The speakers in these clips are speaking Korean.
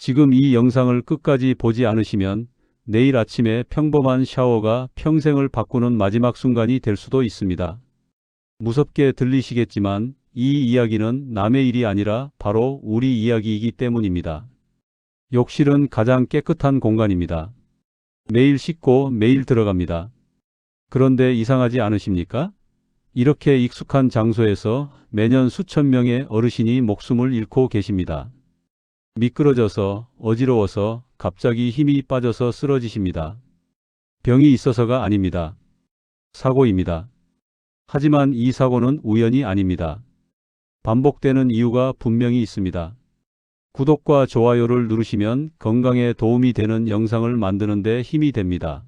지금 이 영상을 끝까지 보지 않으시면 내일 아침에 평범한 샤워가 평생을 바꾸는 마지막 순간이 될 수도 있습니다. 무섭게 들리시겠지만 이 이야기는 남의 일이 아니라 바로 우리 이야기이기 때문입니다. 욕실은 가장 깨끗한 공간입니다. 매일 씻고 매일 들어갑니다. 그런데 이상하지 않으십니까? 이렇게 익숙한 장소에서 매년 수천 명의 어르신이 목숨을 잃고 계십니다. 미끄러져서, 어지러워서, 갑자기 힘이 빠져서 쓰러지십니다. 병이 있어서가 아닙니다. 사고입니다. 하지만 이 사고는 우연이 아닙니다. 반복되는 이유가 분명히 있습니다. 구독과 좋아요를 누르시면 건강에 도움이 되는 영상을 만드는 데 힘이 됩니다.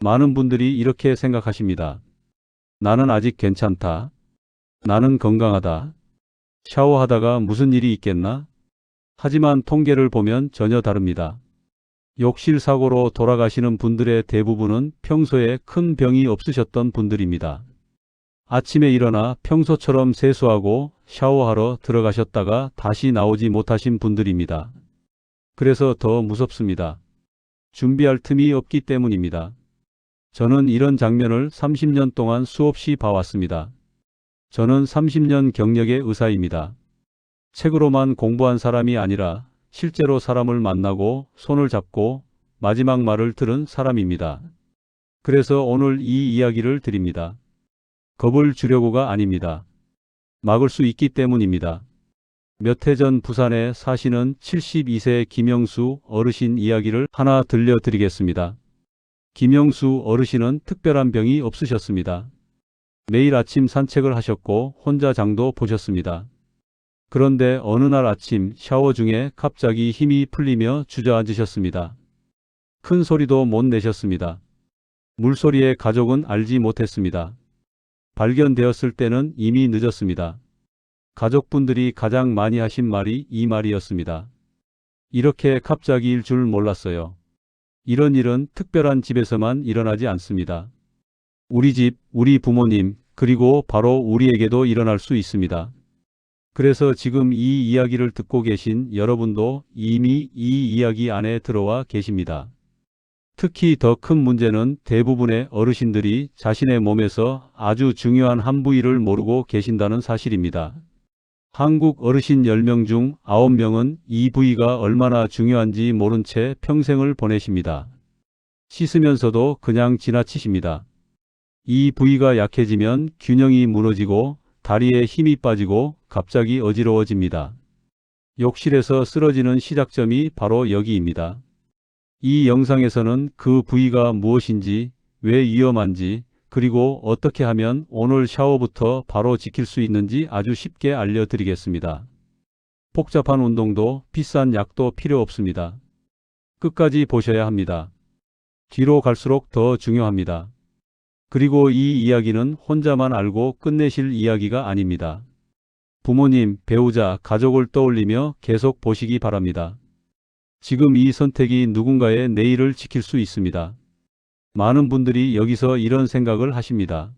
많은 분들이 이렇게 생각하십니다. 나는 아직 괜찮다. 나는 건강하다. 샤워하다가 무슨 일이 있겠나? 하지만 통계를 보면 전혀 다릅니다. 욕실 사고로 돌아가시는 분들의 대부분은 평소에 큰 병이 없으셨던 분들입니다. 아침에 일어나 평소처럼 세수하고 샤워하러 들어가셨다가 다시 나오지 못하신 분들입니다. 그래서 더 무섭습니다. 준비할 틈이 없기 때문입니다. 저는 이런 장면을 30년 동안 수없이 봐왔습니다. 저는 30년 경력의 의사입니다. 책으로만 공부한 사람이 아니라 실제로 사람을 만나고 손을 잡고 마지막 말을 들은 사람입니다. 그래서 오늘 이 이야기를 드립니다. 겁을 주려고가 아닙니다. 막을 수 있기 때문입니다. 몇 해 전 부산에 사시는 72세 김영수 어르신 이야기를 하나 들려드리겠습니다. 김영수 어르신은 특별한 병이 없으셨습니다. 매일 아침 산책을 하셨고 혼자 장도 보셨습니다. 그런데 어느 날 아침 샤워 중에 갑자기 힘이 풀리며 주저앉으셨습니다. 큰 소리도 못 내셨습니다. 물소리에 가족은 알지 못했습니다. 발견되었을 때는 이미 늦었습니다. 가족분들이 가장 많이 하신 말이 이 말이었습니다. 이렇게 갑자기일 줄 몰랐어요. 이런 일은 특별한 집에서만 일어나지 않습니다. 우리 집, 우리 부모님, 그리고 바로 우리에게도 일어날 수 있습니다. 그래서 지금 이 이야기를 듣고 계신 여러분도 이미 이 이야기 안에 들어와 계십니다. 특히 더 큰 문제는 대부분의 어르신들이 자신의 몸에서 아주 중요한 한 부위를 모르고 계신다는 사실입니다. 한국 어르신 10명 중 9명은 이 부위가 얼마나 중요한지 모른 채 평생을 보내십니다. 씻으면서도 그냥 지나치십니다. 이 부위가 약해지면 균형이 무너지고 다리에 힘이 빠지고 갑자기 어지러워집니다. 욕실에서 쓰러지는 시작점이 바로 여기입니다. 이 영상에서는 그 부위가 무엇인지, 왜 위험한지, 그리고 어떻게 하면 오늘 샤워부터 바로 지킬 수 있는지 아주 쉽게 알려드리겠습니다. 복잡한 운동도 비싼 약도 필요 없습니다. 끝까지 보셔야 합니다. 뒤로 갈수록 더 중요합니다. 그리고 이 이야기는 혼자만 알고 끝내실 이야기가 아닙니다. 부모님, 배우자, 가족을 떠올리며 계속 보시기 바랍니다. 지금 이 선택이 누군가의 내일을 지킬 수 있습니다. 많은 분들이 여기서 이런 생각을 하십니다.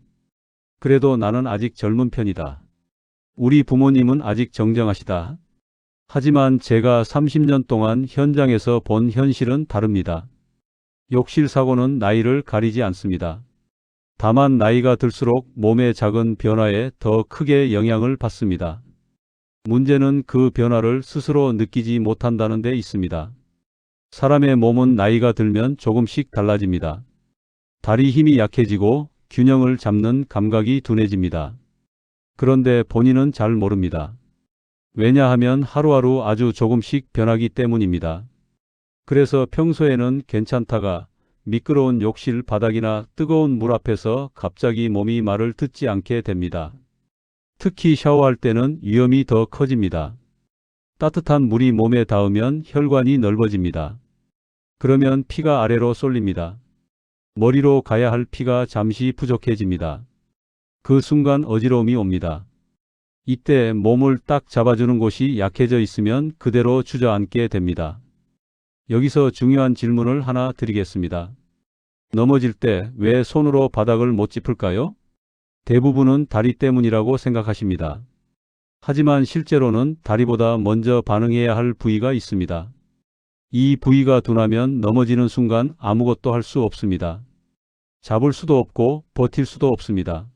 그래도 나는 아직 젊은 편이다. 우리 부모님은 아직 정정하시다. 하지만 제가 30년 동안 현장에서 본 현실은 다릅니다. 욕실 사고는 나이를 가리지 않습니다. 다만 나이가 들수록 몸의 작은 변화에 더 크게 영향을 받습니다. 문제는 그 변화를 스스로 느끼지 못한다는 데 있습니다. 사람의 몸은 나이가 들면 조금씩 달라집니다. 다리 힘이 약해지고 균형을 잡는 감각이 둔해집니다. 그런데 본인은 잘 모릅니다. 왜냐하면 하루하루 아주 조금씩 변하기 때문입니다. 그래서 평소에는 괜찮다가 미끄러운 욕실 바닥이나 뜨거운 물 앞에서 갑자기 몸이 말을 듣지 않게 됩니다. 특히 샤워할 때는 위험이 더 커집니다. 따뜻한 물이 몸에 닿으면 혈관이 넓어집니다. 그러면 피가 아래로 쏠립니다. 머리로 가야 할 피가 잠시 부족해집니다. 그 순간 어지러움이 옵니다. 이때 몸을 딱 잡아주는 곳이 약해져 있으면 그대로 주저앉게 됩니다. 여기서 중요한 질문을 하나 드리겠습니다. 넘어질 때 왜 손으로 바닥을 못 짚을까요? 대부분은 다리 때문이라고 생각하십니다. 하지만 실제로는 다리보다 먼저 반응해야 할 부위가 있습니다. 이 부위가 둔하면 넘어지는 순간 아무것도 할 수 없습니다. 잡을 수도 없고 버틸 수도 없습니다.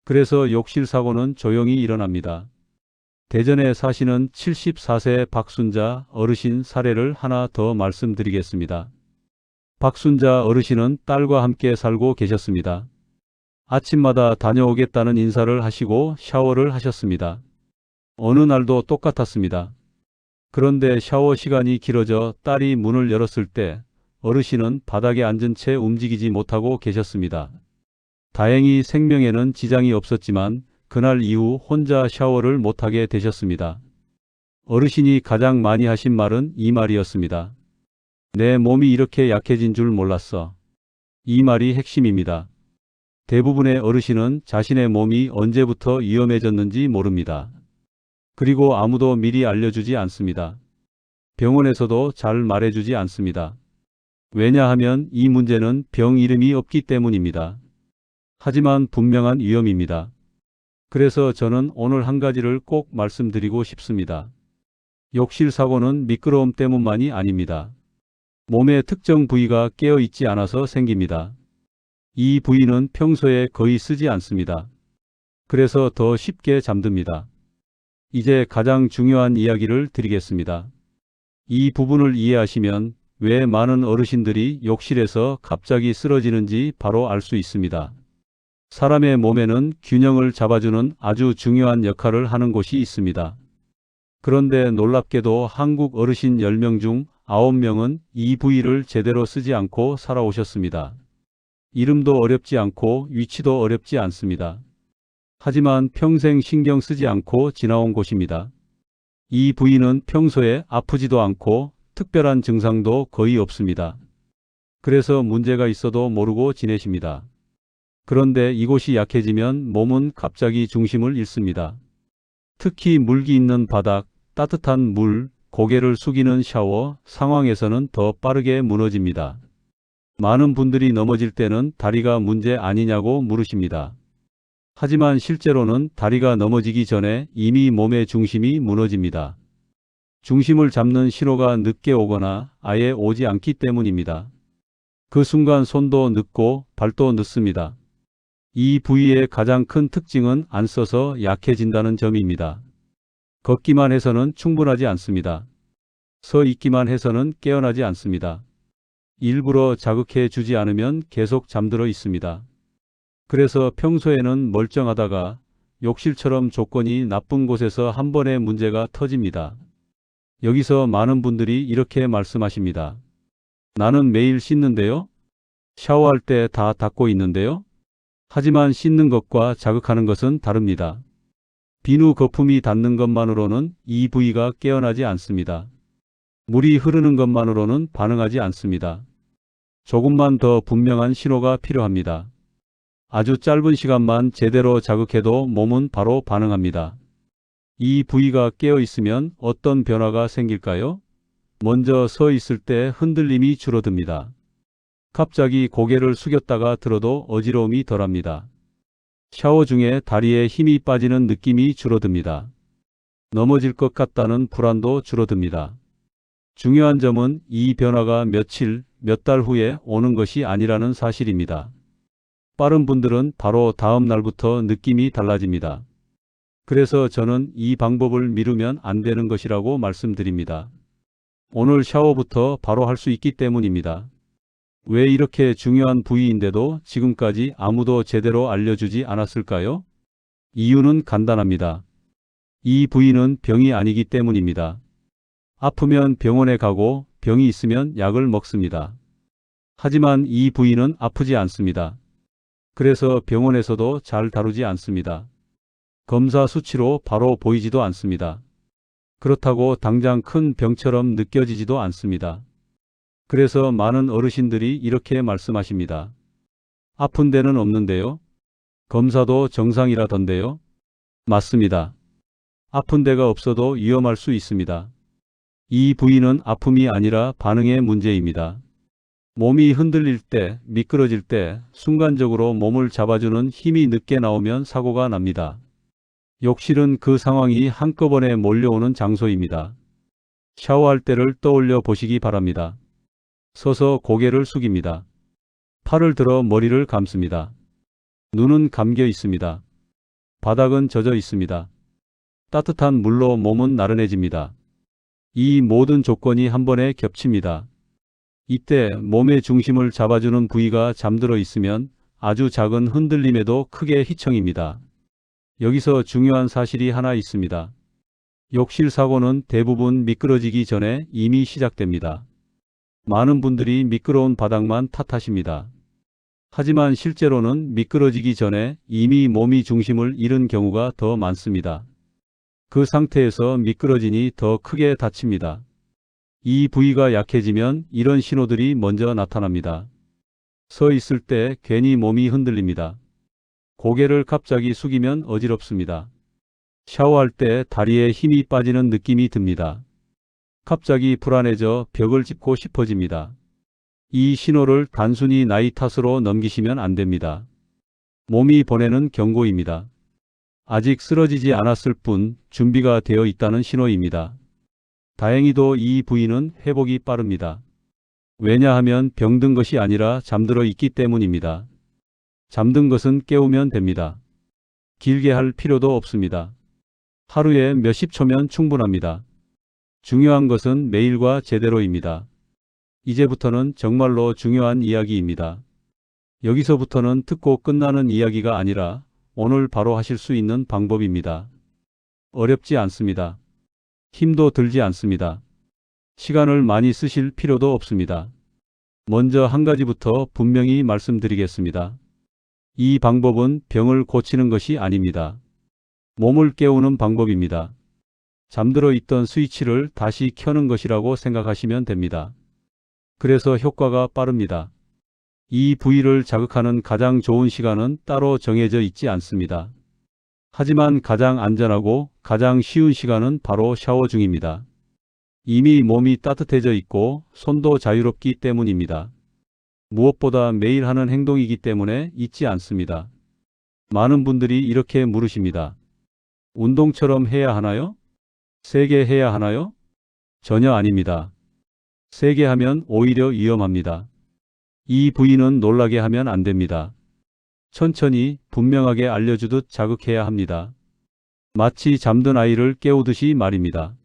그래서 욕실 사고는 조용히 일어납니다. 대전에 사시는 74세 박순자 어르신 사례를 하나 더 말씀드리겠습니다. 박순자 어르신은 딸과 함께 살고 계셨습니다. 아침마다 다녀오겠다는 인사를 하시고 샤워를 하셨습니다. 어느 날도 똑같았습니다. 그런데 샤워 시간이 길어져 딸이 문을 열었을 때 어르신은 바닥에 앉은 채 움직이지 못하고 계셨습니다. 다행히 생명에는 지장이 없었지만 그날 이후 혼자 샤워를 못하게 되셨습니다. 어르신이 가장 많이 하신 말은 이 말이었습니다. 내 몸이 이렇게 약해진 줄 몰랐어. 이 말이 핵심입니다. 대부분의 어르신은 자신의 몸이 언제부터 위험해졌는지 모릅니다. 그리고 아무도 미리 알려주지 않습니다. 병원에서도 잘 말해주지 않습니다. 왜냐하면 이 문제는 병 이름이 없기 때문입니다. 하지만 분명한 위험입니다. 그래서 저는 오늘 한 가지를 꼭 말씀드리고 싶습니다. 욕실 사고는 미끄러움 때문만이 아닙니다. 몸의 특정 부위가 깨어 있지 않아서 생깁니다. 이 부위는 평소에 거의 쓰지 않습니다. 그래서 더 쉽게 잠듭니다. 이제 가장 중요한 이야기를 드리겠습니다. 이 부분을 이해하시면 왜 많은 어르신들이 욕실에서 갑자기 쓰러지는지 바로 알 수 있습니다. 사람의 몸에는 균형을 잡아주는 아주 중요한 역할을 하는 곳이 있습니다. 그런데 놀랍게도 한국 어르신 10명 중 9명은 이 부위를 제대로 쓰지 않고 살아오셨습니다. 이름도 어렵지 않고 위치도 어렵지 않습니다. 하지만 평생 신경 쓰지 않고 지나온 곳입니다. 이 부위는 평소에 아프지도 않고 특별한 증상도 거의 없습니다. 그래서 문제가 있어도 모르고 지내십니다. 그런데 이곳이 약해지면 몸은 갑자기 중심을 잃습니다. 특히 물기 있는 바닥, 따뜻한 물, 고개를 숙이는 샤워 상황에서는 더 빠르게 무너집니다. 많은 분들이 넘어질 때는 다리가 문제 아니냐고 물으십니다. 하지만 실제로는 다리가 넘어지기 전에 이미 몸의 중심이 무너집니다. 중심을 잡는 신호가 늦게 오거나 아예 오지 않기 때문입니다. 그 순간 손도 늦고 발도 늦습니다. 이 부위의 가장 큰 특징은 안 써서 약해진다는 점입니다. 걷기만 해서는 충분하지 않습니다. 서 있기만 해서는 깨어나지 않습니다. 일부러 자극해 주지 않으면 계속 잠들어 있습니다. 그래서 평소에는 멀쩡하다가 욕실처럼 조건이 나쁜 곳에서 한 번의 문제가 터집니다. 여기서 많은 분들이 이렇게 말씀하십니다. 나는 매일 씻는데요? 샤워할 때 다 닦고 있는데요? 하지만 씻는 것과 자극하는 것은 다릅니다. 비누 거품이 닿는 것만으로는 이 부위가 깨어나지 않습니다. 물이 흐르는 것만으로는 반응하지 않습니다. 조금만 더 분명한 신호가 필요합니다. 아주 짧은 시간만 제대로 자극해도 몸은 바로 반응합니다. 이 부위가 깨어 있으면 어떤 변화가 생길까요? 먼저 서 있을 때 흔들림이 줄어듭니다. 갑자기 고개를 숙였다가 들어도 어지러움이 덜합니다. 샤워 중에 다리에 힘이 빠지는 느낌이 줄어듭니다. 넘어질 것 같다는 불안도 줄어듭니다. 중요한 점은 이 변화가 며칠, 몇 달 후에 오는 것이 아니라는 사실입니다. 빠른 분들은 바로 다음 날부터 느낌이 달라집니다. 그래서 저는 이 방법을 미루면 안 되는 것이라고 말씀드립니다. 오늘 샤워부터 바로 할 수 있기 때문입니다. 왜 이렇게 중요한 부위인데도 지금까지 아무도 제대로 알려주지 않았을까요? 이유는 간단합니다. 이 부위는 병이 아니기 때문입니다. 아프면 병원에 가고 병이 있으면 약을 먹습니다. 하지만 이 부위는 아프지 않습니다. 그래서 병원에서도 잘 다루지 않습니다. 검사 수치로 바로 보이지도 않습니다. 그렇다고 당장 큰 병처럼 느껴지지도 않습니다. 그래서 많은 어르신들이 이렇게 말씀하십니다. 아픈 데는 없는데요? 검사도 정상이라던데요? 맞습니다. 아픈 데가 없어도 위험할 수 있습니다. 이 부위는 아픔이 아니라 반응의 문제입니다. 몸이 흔들릴 때, 미끄러질 때 순간적으로 몸을 잡아주는 힘이 늦게 나오면 사고가 납니다. 욕실은 그 상황이 한꺼번에 몰려오는 장소입니다. 샤워할 때를 떠올려 보시기 바랍니다. 서서 고개를 숙입니다. 팔을 들어 머리를 감습니다. 눈은 감겨 있습니다. 바닥은 젖어 있습니다. 따뜻한 물로 몸은 나른해집니다. 이 모든 조건이 한 번에 겹칩니다. 이때 몸의 중심을 잡아주는 부위가 잠들어 있으면 아주 작은 흔들림에도 크게 휘청입니다. 여기서 중요한 사실이 하나 있습니다. 욕실 사고는 대부분 미끄러지기 전에 이미 시작됩니다. 많은 분들이 미끄러운 바닥만 탓하십니다. 하지만 실제로는 미끄러지기 전에 이미 몸이 중심을 잃은 경우가 더 많습니다. 그 상태에서 미끄러지니 더 크게 다칩니다. 이 부위가 약해지면 이런 신호들이 먼저 나타납니다. 서 있을 때 괜히 몸이 흔들립니다. 고개를 갑자기 숙이면 어지럽습니다. 샤워할 때 다리에 힘이 빠지는 느낌이 듭니다. 갑자기 불안해져 벽을 짚고 싶어집니다. 이 신호를 단순히 나이 탓으로 넘기시면 안 됩니다. 몸이 보내는 경고입니다. 아직 쓰러지지 않았을 뿐 준비가 되어 있다는 신호입니다. 다행히도 이 부위는 회복이 빠릅니다. 왜냐하면 병든 것이 아니라 잠들어 있기 때문입니다. 잠든 것은 깨우면 됩니다. 길게 할 필요도 없습니다. 하루에 몇십 초면 충분합니다. 중요한 것은 매일과 제대로입니다. 이제부터는 정말로 중요한 이야기입니다. 여기서부터는 듣고 끝나는 이야기가 아니라 오늘 바로 하실 수 있는 방법입니다. 어렵지 않습니다. 힘도 들지 않습니다. 시간을 많이 쓰실 필요도 없습니다. 먼저 한 가지부터 분명히 말씀드리겠습니다. 이 방법은 병을 고치는 것이 아닙니다. 몸을 깨우는 방법입니다. 잠들어 있던 스위치를 다시 켜는 것이라고 생각하시면 됩니다. 그래서 효과가 빠릅니다. 이 부위를 자극하는 가장 좋은 시간은 따로 정해져 있지 않습니다. 하지만 가장 안전하고 가장 쉬운 시간은 바로 샤워 중입니다. 이미 몸이 따뜻해져 있고 손도 자유롭기 때문입니다. 무엇보다 매일 하는 행동이기 때문에 잊지 않습니다. 많은 분들이 이렇게 물으십니다. 운동처럼 해야 하나요? 세게 해야 하나요? 전혀 아닙니다. 세게 하면 오히려 위험합니다. 이 부위는 놀라게 하면 안 됩니다. 천천히 분명하게 알려주듯 자극해야 합니다. 마치 잠든 아이를 깨우듯이 말입니다.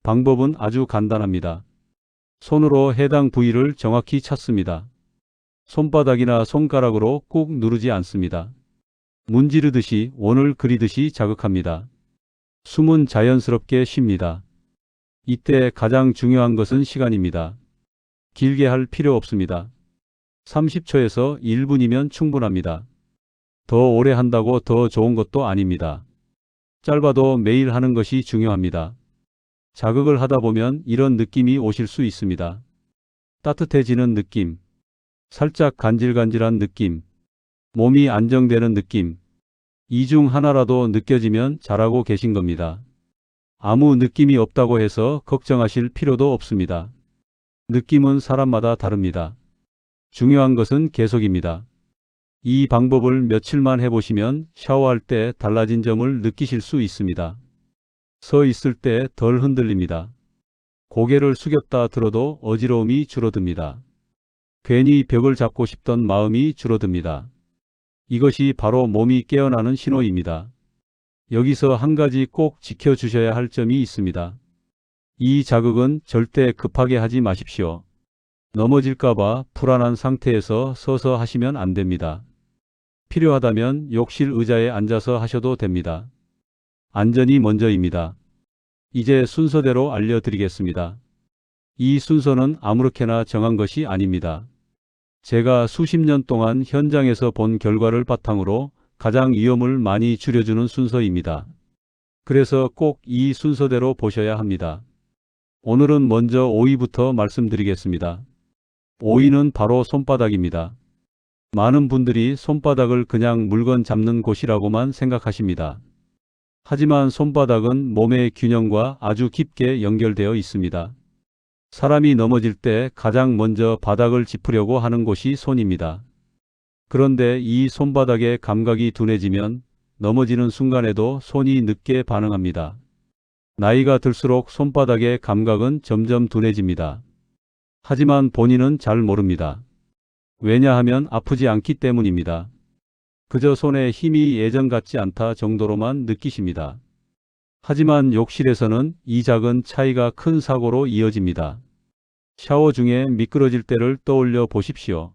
방법은 아주 간단합니다. 손으로 해당 부위를 정확히 찾습니다. 손바닥이나 손가락으로 꾹 누르지 않습니다. 문지르듯이 원을 그리듯이 자극합니다. 숨은 자연스럽게 쉽니다. 이때 가장 중요한 것은 시간입니다. 길게 할 필요 없습니다. 30초에서 1분이면 충분합니다. 더 오래 한다고 더 좋은 것도 아닙니다. 짧아도 매일 하는 것이 중요합니다. 자극을 하다 보면 이런 느낌이 오실 수 있습니다. 따뜻해지는 느낌, 살짝 간질간질한 느낌, 몸이 안정되는 느낌. 이 중 하나라도 느껴지면 잘하고 계신 겁니다. 아무 느낌이 없다고 해서 걱정하실 필요도 없습니다. 느낌은 사람마다 다릅니다. 중요한 것은 계속입니다. 이 방법을 며칠만 해보시면 샤워할 때 달라진 점을 느끼실 수 있습니다. 서 있을 때 덜 흔들립니다. 고개를 숙였다 들어도 어지러움이 줄어듭니다. 괜히 벽을 잡고 싶던 마음이 줄어듭니다. 이것이 바로 몸이 깨어나는 신호입니다. 여기서 한 가지 꼭 지켜주셔야 할 점이 있습니다. 이 자극은 절대 급하게 하지 마십시오. 넘어질까봐 불안한 상태에서 서서 하시면 안 됩니다. 필요하다면 욕실 의자에 앉아서 하셔도 됩니다. 안전이 먼저입니다. 이제 순서대로 알려드리겠습니다. 이 순서는 아무렇게나 정한 것이 아닙니다. 제가 수십 년 동안 현장에서 본 결과를 바탕으로 가장 위험을 많이 줄여주는 순서입니다. 그래서 꼭 이 순서대로 보셔야 합니다. 오늘은 먼저 오위부터 말씀드리겠습니다. 오위는 바로 손바닥입니다. 많은 분들이 손바닥을 그냥 물건 잡는 곳이라고만 생각하십니다. 하지만 손바닥은 몸의 균형과 아주 깊게 연결되어 있습니다. 사람이 넘어질 때 가장 먼저 바닥을 짚으려고 하는 곳이 손입니다. 그런데 이 손바닥의 감각이 둔해지면 넘어지는 순간에도 손이 늦게 반응합니다. 나이가 들수록 손바닥의 감각은 점점 둔해집니다. 하지만 본인은 잘 모릅니다. 왜냐하면 아프지 않기 때문입니다. 그저 손에 힘이 예전 같지 않다 정도로만 느끼십니다. 하지만 욕실에서는 이 작은 차이가 큰 사고로 이어집니다. 샤워 중에 미끄러질 때를 떠올려 보십시오.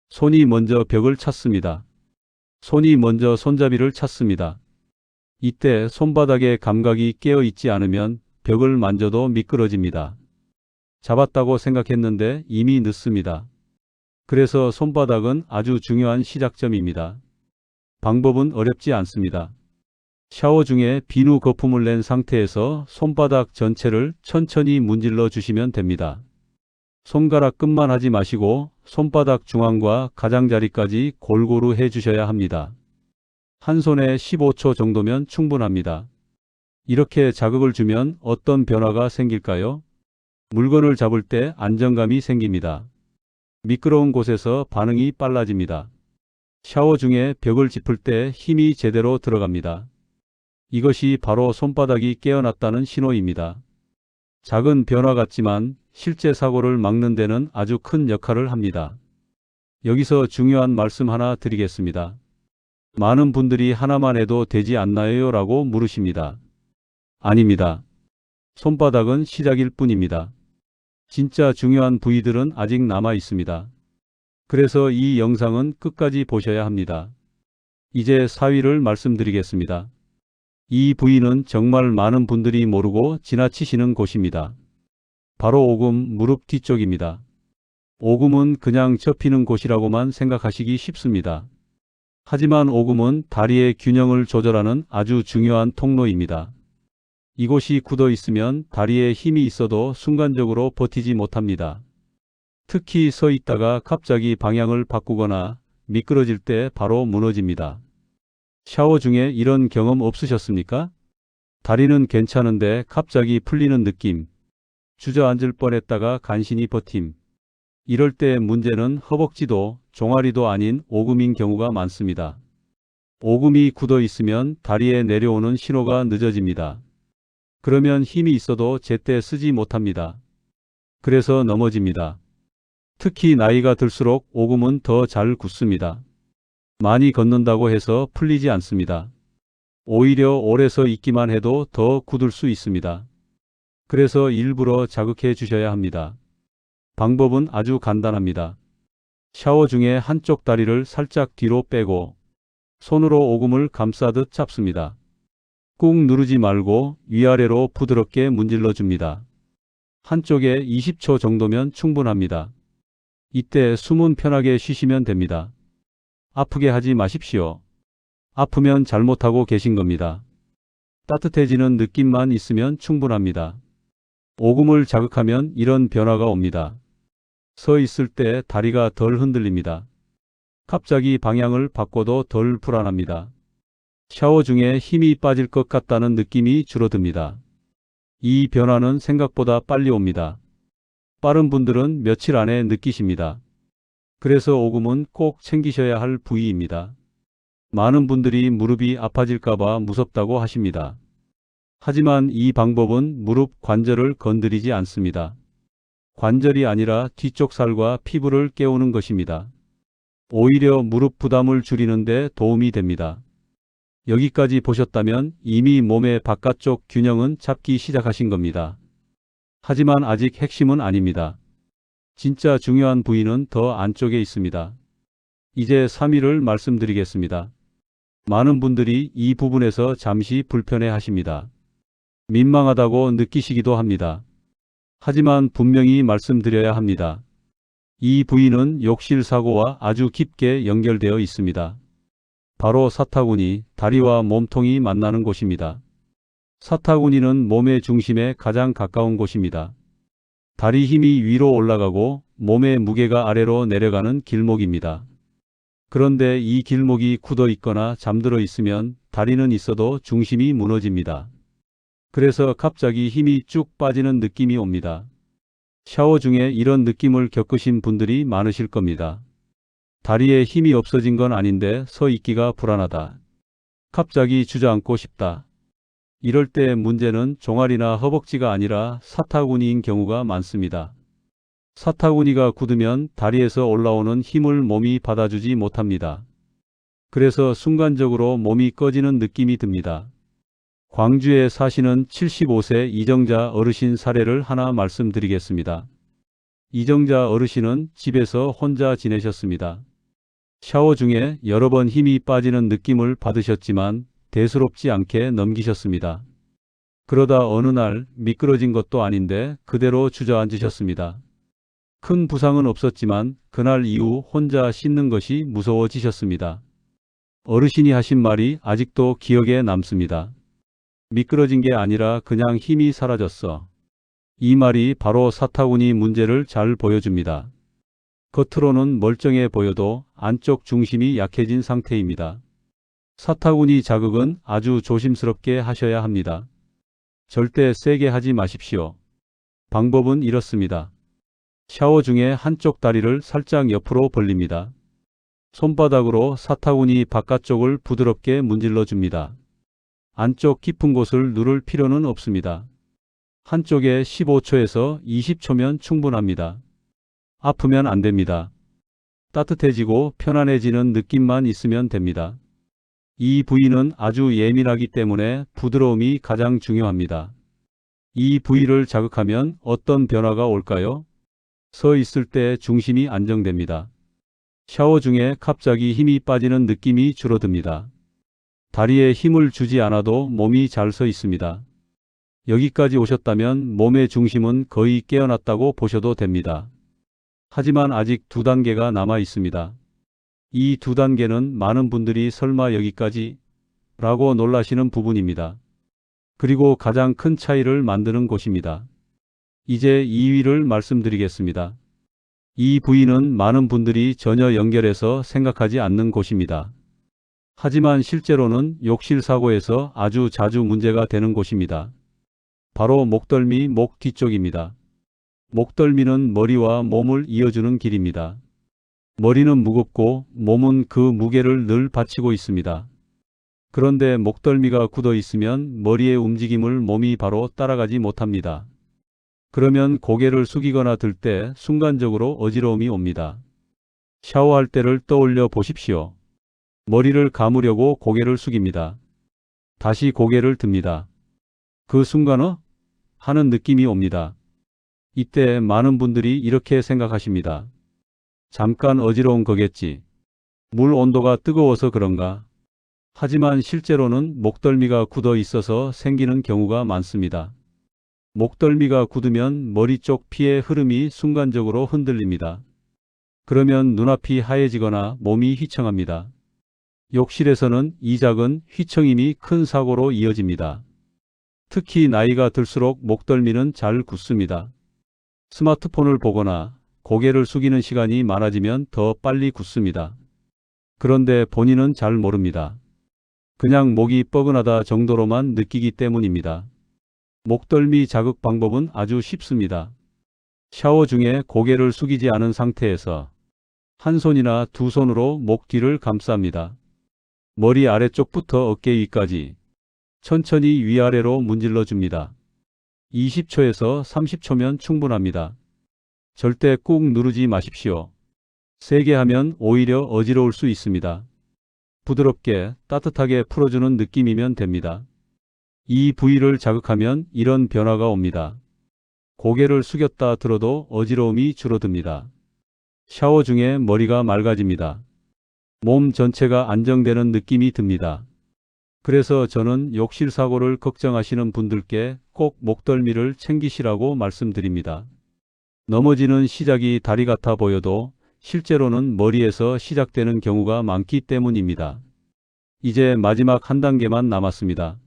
손이 먼저 벽을 찾습니다. 손이 먼저 손잡이를 찾습니다. 이때 손바닥의 감각이 깨어 있지 않으면 벽을 만져도 미끄러집니다. 잡았다고 생각했는데 이미 늦습니다. 그래서 손바닥은 아주 중요한 시작점입니다. 방법은 어렵지 않습니다. 샤워 중에 비누 거품을 낸 상태에서 손바닥 전체를 천천히 문질러 주시면 됩니다. 손가락 끝만 하지 마시고 손바닥 중앙과 가장자리까지 골고루 해주셔야 합니다. 한 손에 15초 정도면 충분합니다. 이렇게 자극을 주면 어떤 변화가 생길까요? 물건을 잡을 때 안정감이 생깁니다. 미끄러운 곳에서 반응이 빨라집니다. 샤워 중에 벽을 짚을 때 힘이 제대로 들어갑니다. 이것이 바로 손바닥이 깨어났다는 신호입니다. 작은 변화 같지만 실제 사고를 막는 데는 아주 큰 역할을 합니다. 여기서 중요한 말씀 하나 드리겠습니다. 많은 분들이 하나만 해도 되지 않나요? 라고 물으십니다. 아닙니다. 손바닥은 시작일 뿐입니다. 진짜 중요한 부위들은 아직 남아 있습니다. 그래서 이 영상은 끝까지 보셔야 합니다. 이제 4위를 말씀드리겠습니다. 이 부위는 정말 많은 분들이 모르고 지나치시는 곳입니다. 바로 오금 무릎 뒤쪽입니다. 오금은 그냥 접히는 곳이라고만 생각하시기 쉽습니다. 하지만 오금은 다리의 균형을 조절하는 아주 중요한 통로입니다. 이곳이 굳어 있으면 다리에 힘이 있어도 순간적으로 버티지 못합니다. 특히 서 있다가 갑자기 방향을 바꾸거나 미끄러질 때 바로 무너집니다. 샤워 중에 이런 경험 없으셨습니까? 다리는 괜찮은데 갑자기 풀리는 느낌. 주저앉을 뻔했다가 간신히 버팀. 이럴 때 문제는 허벅지도 종아리도 아닌 오금인 경우가 많습니다. 오금이 굳어 있으면 다리에 내려오는 신호가 늦어집니다. 그러면 힘이 있어도 제때 쓰지 못합니다. 그래서 넘어집니다. 특히 나이가 들수록 오금은 더 잘 굳습니다. 많이 걷는다고 해서 풀리지 않습니다. 오히려 오래 서 있기만 해도 더 굳을 수 있습니다. 그래서 일부러 자극해 주셔야 합니다. 방법은 아주 간단합니다. 샤워 중에 한쪽 다리를 살짝 뒤로 빼고 손으로 오금을 감싸듯 잡습니다. 꾹 누르지 말고 위아래로 부드럽게 문질러 줍니다. 한쪽에 20초 정도면 충분합니다. 이때 숨은 편하게 쉬시면 됩니다. 아프게 하지 마십시오. 아프면 잘못하고 계신 겁니다. 따뜻해지는 느낌만 있으면 충분합니다. 오금을 자극하면 이런 변화가 옵니다. 서 있을 때 다리가 덜 흔들립니다. 갑자기 방향을 바꿔도 덜 불안합니다. 샤워 중에 힘이 빠질 것 같다는 느낌이 줄어듭니다. 이 변화는 생각보다 빨리 옵니다. 빠른 분들은 며칠 안에 느끼십니다. 그래서 오금은 꼭 챙기셔야 할 부위입니다. 많은 분들이 무릎이 아파질까봐 무섭다고 하십니다. 하지만 이 방법은 무릎 관절을 건드리지 않습니다. 관절이 아니라 뒤쪽 살과 피부를 깨우는 것입니다. 오히려 무릎 부담을 줄이는 데 도움이 됩니다. 여기까지 보셨다면 이미 몸의 바깥쪽 균형은 잡기 시작하신 겁니다. 하지만 아직 핵심은 아닙니다. 진짜 중요한 부위는 더 안쪽에 있습니다. 이제 3위를 말씀드리겠습니다. 많은 분들이 이 부분에서 잠시 불편해 하십니다. 민망하다고 느끼시기도 합니다. 하지만 분명히 말씀드려야 합니다. 이 부위는 욕실 사고와 아주 깊게 연결되어 있습니다. 바로 사타구니, 다리와 몸통이 만나는 곳입니다. 사타구니는 몸의 중심에 가장 가까운 곳입니다. 다리 힘이 위로 올라가고 몸의 무게가 아래로 내려가는 길목입니다. 그런데 이 길목이 굳어 있거나 잠들어 있으면 다리는 있어도 중심이 무너집니다. 그래서 갑자기 힘이 쭉 빠지는 느낌이 옵니다. 샤워 중에 이런 느낌을 겪으신 분들이 많으실 겁니다. 다리에 힘이 없어진 건 아닌데 서 있기가 불안하다. 갑자기 주저앉고 싶다. 이럴 때 문제는 종아리나 허벅지가 아니라 사타구니인 경우가 많습니다. 사타구니가 굳으면 다리에서 올라오는 힘을 몸이 받아주지 못합니다. 그래서 순간적으로 몸이 꺼지는 느낌이 듭니다. 광주에 사시는 75세 이정자 어르신 사례를 하나 말씀드리겠습니다. 이정자 어르신은 집에서 혼자 지내셨습니다. 샤워 중에 여러 번 힘이 빠지는 느낌을 받으셨지만 대수롭지 않게 넘기셨습니다. 그러다 어느 날 미끄러진 것도 아닌데 그대로 주저앉으셨습니다. 큰 부상은 없었지만 그날 이후 혼자 씻는 것이 무서워지셨습니다. 어르신이 하신 말이 아직도 기억에 남습니다. 미끄러진 게 아니라 그냥 힘이 사라졌어. 이 말이 바로 사타구니 문제를 잘 보여줍니다. 겉으로는 멀쩡해 보여도 안쪽 중심이 약해진 상태입니다. 사타구니 자극은 아주 조심스럽게 하셔야 합니다. 절대 세게 하지 마십시오. 방법은 이렇습니다. 샤워 중에 한쪽 다리를 살짝 옆으로 벌립니다. 손바닥으로 사타구니 바깥쪽을 부드럽게 문질러 줍니다. 안쪽 깊은 곳을 누를 필요는 없습니다. 한쪽에 15초에서 20초면 충분합니다. 아프면 안 됩니다. 따뜻해지고 편안해지는 느낌만 있으면 됩니다. 이 부위는 아주 예민하기 때문에 부드러움이 가장 중요합니다. 이 부위를 자극하면 어떤 변화가 올까요? 서 있을 때 중심이 안정됩니다. 샤워 중에 갑자기 힘이 빠지는 느낌이 줄어듭니다. 다리에 힘을 주지 않아도 몸이 잘 서 있습니다. 여기까지 오셨다면 몸의 중심은 거의 깨어났다고 보셔도 됩니다. 하지만 아직 2단계가 남아 있습니다. 이 2단계는 많은 분들이 설마 여기까지? 라고 놀라시는 부분입니다. 그리고 가장 큰 차이를 만드는 곳입니다. 이제 2위를 말씀드리겠습니다. 이 부위는 많은 분들이 전혀 연결해서 생각하지 않는 곳입니다. 하지만 실제로는 욕실 사고에서 아주 자주 문제가 되는 곳입니다. 바로 목덜미 목 뒤쪽입니다. 목덜미는 머리와 몸을 이어주는 길입니다. 머리는 무겁고 몸은 그 무게를 늘 받치고 있습니다. 그런데 목덜미가 굳어 있으면 머리의 움직임을 몸이 바로 따라가지 못합니다. 그러면 고개를 숙이거나 들 때 순간적으로 어지러움이 옵니다. 샤워할 때를 떠올려 보십시오. 머리를 감으려고 고개를 숙입니다. 다시 고개를 듭니다. 그 순간 하는 느낌이 옵니다. 이때 많은 분들이 이렇게 생각하십니다. 잠깐 어지러운 거겠지. 물 온도가 뜨거워서 그런가. 하지만 실제로는 목덜미가 굳어 있어서 생기는 경우가 많습니다. 목덜미가 굳으면 머리 쪽 피의 흐름이 순간적으로 흔들립니다. 그러면 눈앞이 하얘지거나 몸이 휘청합니다. 욕실에서는 이 작은 휘청임이 큰 사고로 이어집니다. 특히 나이가 들수록 목덜미는 잘 굳습니다. 스마트폰을 보거나 고개를 숙이는 시간이 많아지면 더 빨리 굳습니다. 그런데 본인은 잘 모릅니다. 그냥 목이 뻐근하다 정도로만 느끼기 때문입니다. 목덜미 자극 방법은 아주 쉽습니다. 샤워 중에 고개를 숙이지 않은 상태에서 한 손이나 두 손으로 목 뒤를 감쌉니다. 머리 아래쪽부터 어깨 위까지 천천히 위아래로 문질러 줍니다. 20초에서 30초면 충분합니다. 절대 꾹 누르지 마십시오. 세게 하면 오히려 어지러울 수 있습니다. 부드럽게 따뜻하게 풀어주는 느낌이면 됩니다. 이 부위를 자극하면 이런 변화가 옵니다. 고개를 숙였다 들어도 어지러움이 줄어듭니다. 샤워 중에 머리가 맑아집니다. 몸 전체가 안정되는 느낌이 듭니다. 그래서 저는 욕실 사고를 걱정하시는 분들께 꼭 목덜미를 챙기시라고 말씀드립니다. 넘어지는 시작이 다리 같아 보여도 실제로는 머리에서 시작되는 경우가 많기 때문입니다. 이제 마지막 한 단계만 남았습니다.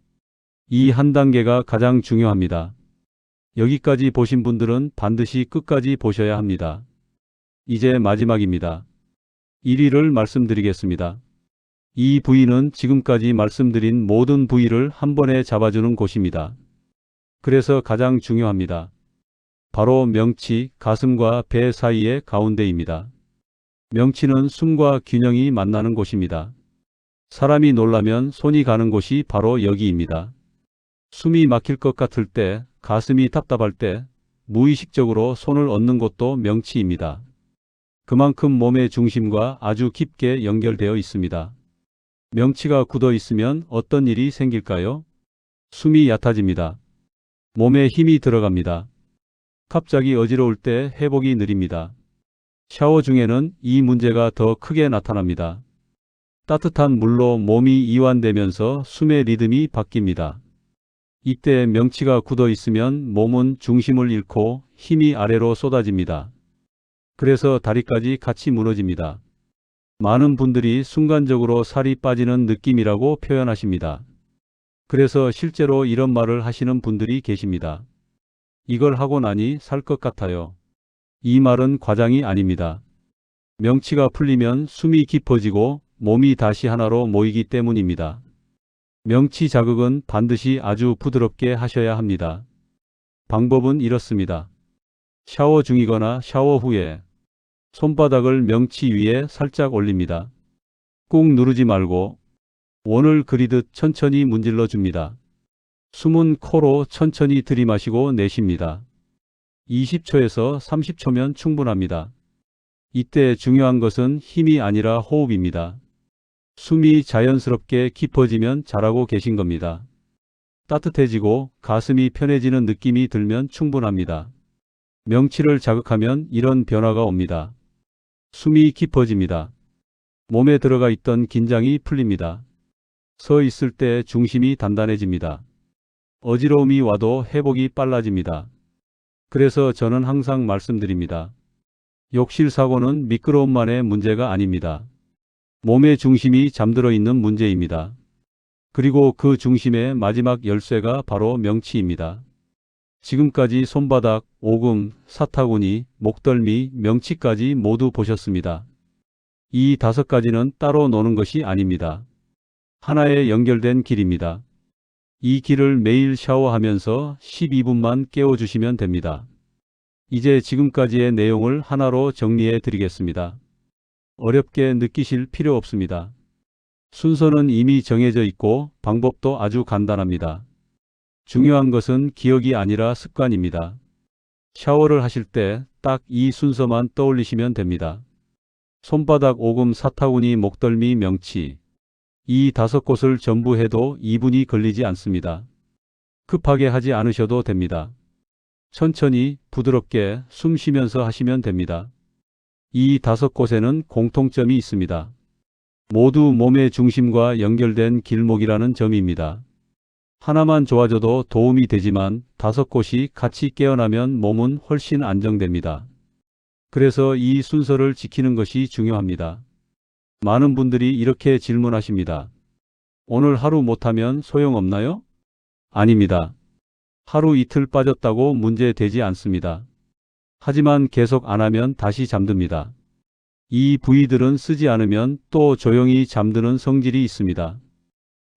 이 한 단계가 가장 중요합니다. 여기까지 보신 분들은 반드시 끝까지 보셔야 합니다. 이제 마지막입니다. 1위를 말씀드리겠습니다. 이 부위는 지금까지 말씀드린 모든 부위를 한 번에 잡아주는 곳입니다. 그래서 가장 중요합니다. 바로 명치, 가슴과 배 사이의 가운데입니다. 명치는 숨과 균형이 만나는 곳입니다. 사람이 놀라면 손이 가는 곳이 바로 여기입니다. 숨이 막힐 것 같을 때, 가슴이 답답할 때 무의식적으로 손을 얹는 것도 명치입니다. 그만큼 몸의 중심과 아주 깊게 연결되어 있습니다. 명치가 굳어 있으면 어떤 일이 생길까요? 숨이 얕아집니다. 몸에 힘이 들어갑니다. 갑자기 어지러울 때 회복이 느립니다. 샤워 중에는 이 문제가 더 크게 나타납니다. 따뜻한 물로 몸이 이완되면서 숨의 리듬이 바뀝니다. 이때 명치가 굳어 있으면 몸은 중심을 잃고 힘이 아래로 쏟아집니다. 그래서 다리까지 같이 무너집니다. 많은 분들이 순간적으로 살이 빠지는 느낌이라고 표현하십니다. 그래서 실제로 이런 말을 하시는 분들이 계십니다. 이걸 하고 나니 살 것 같아요. 이 말은 과장이 아닙니다. 명치가 풀리면 숨이 깊어지고 몸이 다시 하나로 모이기 때문입니다. 명치 자극은 반드시 아주 부드럽게 하셔야 합니다. 방법은 이렇습니다. 샤워 중이거나 샤워 후에 손바닥을 명치 위에 살짝 올립니다. 꾹 누르지 말고 원을 그리듯 천천히 문질러 줍니다. 숨은 코로 천천히 들이마시고 내쉽니다. 20초에서 30초면 충분합니다. 이때 중요한 것은 힘이 아니라 호흡입니다. 숨이 자연스럽게 깊어지면 잘하고 계신 겁니다. 따뜻해지고 가슴이 편해지는 느낌이 들면 충분합니다. 명치를 자극하면 이런 변화가 옵니다. 숨이 깊어집니다. 몸에 들어가 있던 긴장이 풀립니다. 서 있을 때 중심이 단단해집니다. 어지러움이 와도 회복이 빨라집니다. 그래서 저는 항상 말씀드립니다. 욕실 사고는 미끄러움만의 문제가 아닙니다. 몸의 중심이 잠들어 있는 문제입니다. 그리고 그 중심의 마지막 열쇠가 바로 명치입니다. 지금까지 손바닥, 오금, 사타구니, 목덜미, 명치까지 모두 보셨습니다. 이 5가지는 따로 노는 것이 아닙니다. 하나에 연결된 길입니다. 이 길을 매일 샤워하면서 12분만 깨워주시면 됩니다. 이제 지금까지의 내용을 하나로 정리해 드리겠습니다. 어렵게 느끼실 필요 없습니다. 순서는 이미 정해져 있고 방법도 아주 간단합니다. 중요한 것은 기억이 아니라 습관입니다. 샤워를 하실 때 딱 이 순서만 떠올리시면 됩니다. 손바닥, 오금, 사타구니, 목덜미, 명치. 이 5곳을 전부 해도 2분이 걸리지 않습니다. 급하게 하지 않으셔도 됩니다. 천천히 부드럽게 숨 쉬면서 하시면 됩니다. 이 5곳에는 공통점이 있습니다. 모두 몸의 중심과 연결된 길목이라는 점입니다. 하나만 좋아져도 도움이 되지만 5곳이 같이 깨어나면 몸은 훨씬 안정됩니다. 그래서 이 순서를 지키는 것이 중요합니다. 많은 분들이 이렇게 질문하십니다. 오늘 하루 못하면 소용없나요? 아닙니다. 하루 이틀 빠졌다고 문제 되지 않습니다. 하지만 계속 안 하면 다시 잠듭니다. 이 부위들은 쓰지 않으면 또 조용히 잠드는 성질이 있습니다.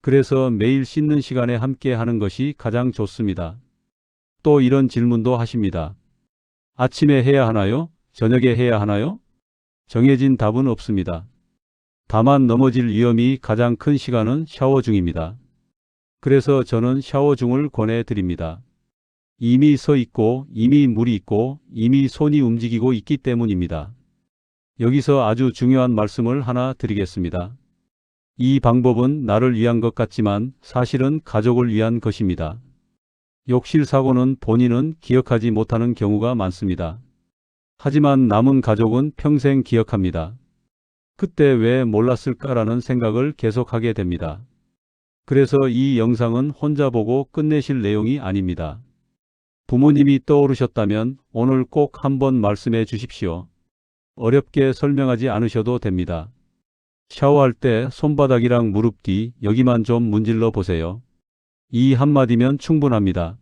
그래서 매일 씻는 시간에 함께 하는 것이 가장 좋습니다. 또 이런 질문도 하십니다. 아침에 해야 하나요? 저녁에 해야 하나요? 정해진 답은 없습니다. 다만 넘어질 위험이 가장 큰 시간은 샤워 중입니다. 그래서 저는 샤워 중을 권해드립니다. 이미 서 있고 이미 물이 있고 이미 손이 움직이고 있기 때문입니다. 여기서 아주 중요한 말씀을 하나 드리겠습니다. 이 방법은 나를 위한 것 같지만 사실은 가족을 위한 것입니다. 욕실 사고는 본인은 기억하지 못하는 경우가 많습니다. 하지만 남은 가족은 평생 기억합니다. 그때 왜 몰랐을까라는 생각을 계속하게 됩니다. 그래서 이 영상은 혼자 보고 끝내실 내용이 아닙니다. 부모님이 떠오르셨다면 오늘 꼭 한번 말씀해 주십시오. 어렵게 설명하지 않으셔도 됩니다. 샤워할 때 손바닥이랑 무릎 뒤 여기만 좀 문질러 보세요. 이 한마디면 충분합니다.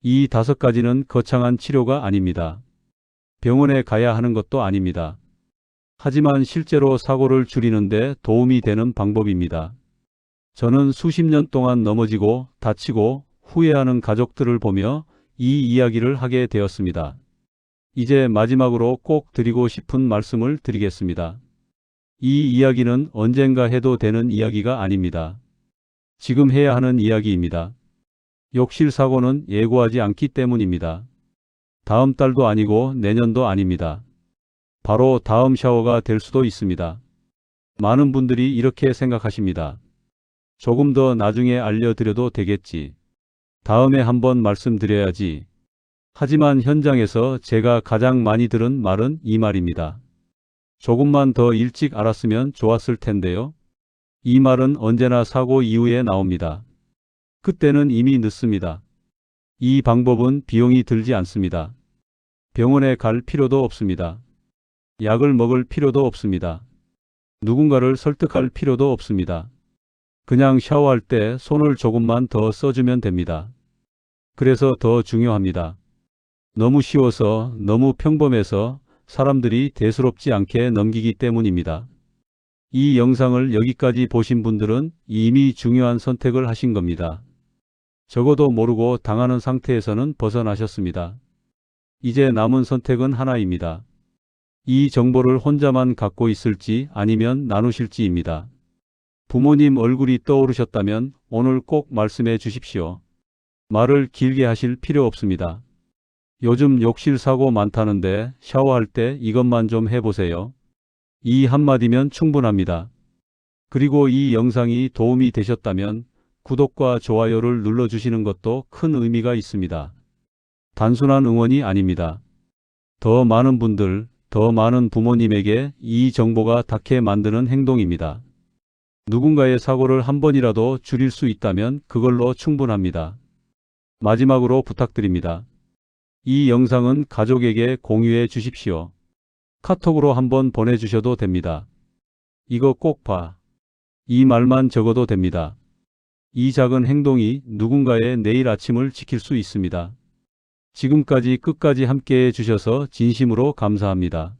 이 5가지는 거창한 치료가 아닙니다. 병원에 가야 하는 것도 아닙니다. 하지만 실제로 사고를 줄이는데 도움이 되는 방법입니다. 저는 수십 년 동안 넘어지고 다치고 후회하는 가족들을 보며 이 이야기를 하게 되었습니다. 이제 마지막으로 꼭 드리고 싶은 말씀을 드리겠습니다. 이 이야기는 언젠가 해도 되는 이야기가 아닙니다. 지금 해야 하는 이야기입니다. 욕실 사고는 예고하지 않기 때문입니다. 다음 달도 아니고 내년도 아닙니다. 바로 다음 샤워가 될 수도 있습니다. 많은 분들이 이렇게 생각하십니다. 조금 더 나중에 알려드려도 되겠지. 다음에 한번 말씀드려야지. 하지만 현장에서 제가 가장 많이 들은 말은 이 말입니다. 조금만 더 일찍 알았으면 좋았을 텐데요. 이 말은 언제나 사고 이후에 나옵니다. 그때는 이미 늦습니다. 이 방법은 비용이 들지 않습니다. 병원에 갈 필요도 없습니다. 약을 먹을 필요도 없습니다. 누군가를 설득할 필요도 없습니다. 그냥 샤워할 때 손을 조금만 더 써주면 됩니다. 그래서 더 중요합니다. 너무 쉬워서, 너무 평범해서 사람들이 대수롭지 않게 넘기기 때문입니다. 이 영상을 여기까지 보신 분들은 이미 중요한 선택을 하신 겁니다. 적어도 모르고 당하는 상태에서는 벗어나셨습니다. 이제 남은 선택은 하나입니다. 이 정보를 혼자만 갖고 있을지 아니면 나누실지입니다. 부모님 얼굴이 떠오르셨다면 오늘 꼭 말씀해 주십시오. 말을 길게 하실 필요 없습니다. 요즘 욕실 사고 많다는데 샤워할 때 이것만 좀 해보세요. 이 한마디면 충분합니다. 그리고 이 영상이 도움이 되셨다면 구독과 좋아요를 눌러주시는 것도 큰 의미가 있습니다. 단순한 응원이 아닙니다. 더 많은 분들, 더 많은 부모님에게 이 정보가 닿게 만드는 행동입니다. 누군가의 사고를 한 번이라도 줄일 수 있다면 그걸로 충분합니다. 마지막으로 부탁드립니다. 이 영상은 가족에게 공유해 주십시오. 카톡으로 한번 보내주셔도 됩니다. 이거 꼭 봐. 이 말만 적어도 됩니다. 이 작은 행동이 누군가의 내일 아침을 지킬 수 있습니다. 지금까지 끝까지 함께해 주셔서 진심으로 감사합니다.